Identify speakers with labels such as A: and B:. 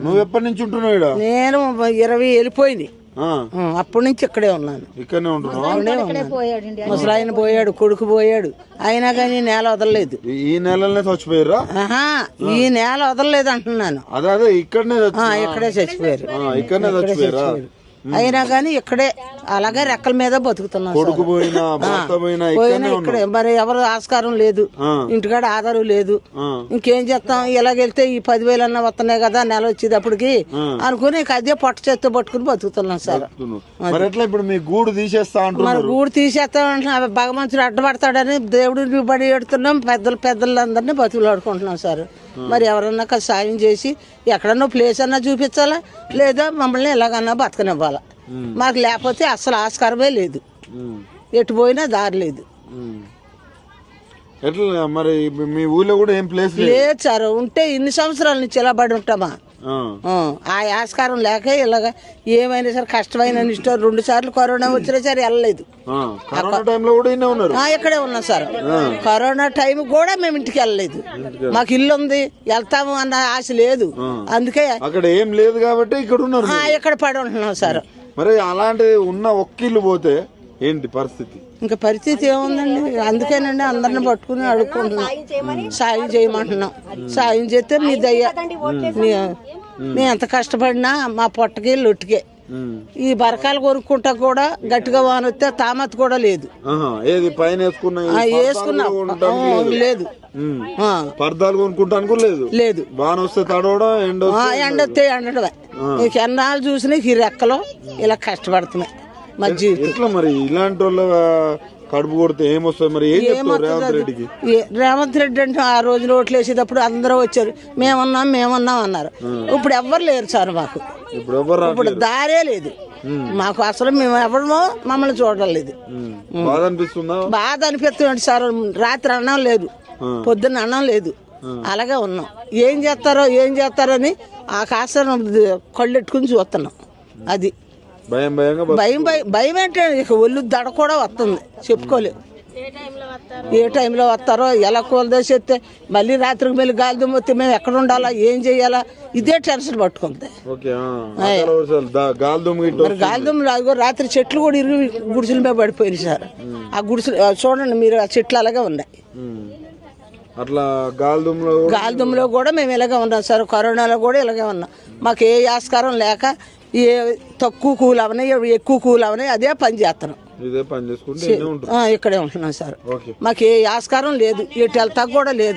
A: నువ్వు ఎప్పటి నుంచి ఉంటున్నావు ఈడ?
B: నేను 20 వెళ్ళిపోయింది, అప్పటి నుంచి ఇక్కడే ఉన్నాను.
A: ఇక్కడనే ఉంటున్నావు?
B: ముసలాయన పోయాడు, కొడుకు పోయాడు, అయినా కానీ నేల వదలలేదు.
A: ఈ నెలనే చచ్చిపోయారా?
B: ఈ నేల వదలలేదు అంటున్నాను.
A: అదే ఇక్కడనే
B: ఇక్కడే చచ్చిపోయారు,
A: ఇక్కడనే చచ్చిపోయారా?
B: అయినా కానీ ఇక్కడే అలాగే రెక్కల మీద బతుకుతున్నాం. ఇక్కడే మరి ఎవరు ఆస్కారం లేదు, ఇంటికాడ ఆధారం లేదు, ఇంకేం చేస్తాం? ఇలాగెళ్తే ఈ 10,000 అన్న వస్తున్నాయి కదా నెల వచ్చేటప్పటికి అనుకుని అదే పొట్ట చేత్తో పట్టుకుని బతుకుతున్నాం సార్.
A: ఇప్పుడు మీ గూడు తీసేస్తా
B: మరి గూడు తీసేస్తా అంటున్నా, భగవంతుడు అడ్డపడతాడని దేవుడిని పడి ఎడుతున్నాం, పెద్దలందరినీ బతుకులాడుకుంటున్నాం సార్. మరి ఎవరన్నా సాయం చేసి ఎక్కడన్నా ప్లేస్ అన్నా చూపించాలా, లేదా మమ్మల్ని ఎలాగన్నా బతకనివ్వాలా. మాకు లేకపోతే అసలు ఆస్కారమే లేదు, ఎటు పోయినా దారి లేదు.
A: ఎట్లా మరి మీ ఊళ్ళో కూడా ఏం ప్లేస్
B: లేదు సార్. ఉంటే ఇన్ని సంవత్సరాల నుంచి ఇలా పడి ఉంటామా? ఆ ఆస్కారం లేక ఇలాగ ఏమైనా సరే కష్టమైన ఇష్టం. 2 సార్లు కరోనా వచ్చినా సరే వెళ్ళలేదు. ఇక్కడే ఉన్నాం సార్. కరోనా టైం కూడా మేము ఇంటికి వెళ్ళలేదు. మాకు ఇల్లు ఉంది, వెళ్తాము అన్న ఆశ లేదు. అందుకే
A: అక్కడ ఏం లేదు కాబట్టి ఇక్కడ ఉన్నారు.
B: ఇక్కడ పడి ఉంటున్నాం సార్.
A: మరి అలాంటిది ఉన్న ఒక్కిల్లు పోతే ఏంటి పరిస్థితి?
B: ఇంకా పరిస్థితి ఏముందండి? అందుకేనండి అందరిని పట్టుకుని అడుక్కుంటున్నాం, సాయం చేయమంటున్నాం. సాయం చేస్తే మీ దయ్య, మేము ఎంత కష్టపడినా మా పొట్టకి లొట్టుకే. ఈ బరకాలు కొనుక్కుంటా కూడా గట్టిగా వాన వస్తే తామత్ కూడా లేదు. వేసుకున్నాం లేదు,
A: పర్దాలు కొనుక్కుంటాను లేదు,
B: లేదు.
A: వాన వస్తే తడవడం,
B: ఎండ వస్తే ఎండడమే. నీకు ఎన్నాళ్ళు చూసినా ఈ రెక్కలో ఇలా కష్టపడుతున్నాయి మా జీవితం.
A: మరి ఇలాంటి వాళ్ళ కడుపు కొడితే ఏమొస్తుంది? మరి ఏం చెప్తారు రేవంత్ రెడ్డికి?
B: రేవంత్ రెడ్డి అంటే ఆ రోజు రోడ్లు వేసేటప్పుడు అందరూ వచ్చారు, మేమున్నాం అన్నారు. ఇప్పుడు ఎవ్వరు లేరు సార్ మాకు. ఇప్పుడు దారే లేదు మాకు. అసలు మేము ఎవరమో మమ్మల్ని చూడలేదు. బాధ అనిపిస్తుంది సార్. రాత్రి అన్నం లేదు, పొద్దున్న అన్నం లేదు, అలాగే ఉన్నాం. ఏం చేస్తారో అని ఆ కాస్త కళ్ళెట్టుకుని చూస్తున్నాం. అది భయం ఏంటంటే ఇక ఒళ్ళు దడ కూడా వస్తుంది, చెప్పుకోలేము. ఏ టైంలో వస్తారో, ఎలా కూలదేసేస్తే మళ్ళీ రాత్రికి మళ్ళీ గాలి దుమ్ము వస్తే మేము ఎక్కడ ఉండాలా, ఏం చెయ్యాలా, ఇదే టెన్షన్ పట్టుకుంది. గాలి దుమ్ము రాత్రి చెట్లు కూడా ఇరుగు గుడిసెల మీద పడిపోయింది సార్. ఆ గుడిసెలు చూడండి మీరు, ఆ చెట్లు అలాగే ఉన్నాయి.
A: అట్లా గాలి
B: దుమ్ములో కూడా మేము ఇలాగే ఉన్నాం సార్. కరోనాలో కూడా ఇలాగే ఉన్నాం. మాకు ఏ ఆస్కారం లేక ఏ తక్కువ కూలి అవనాయి, ఎక్కువ కూలి అవనాయి, అదే పని చేస్తున్నాం. ఇక్కడే ఉంటున్నాం సార్. మాకు ఏ ఆస్కారం లేదు, ఎటు వెళ్తా కూడా లేదు.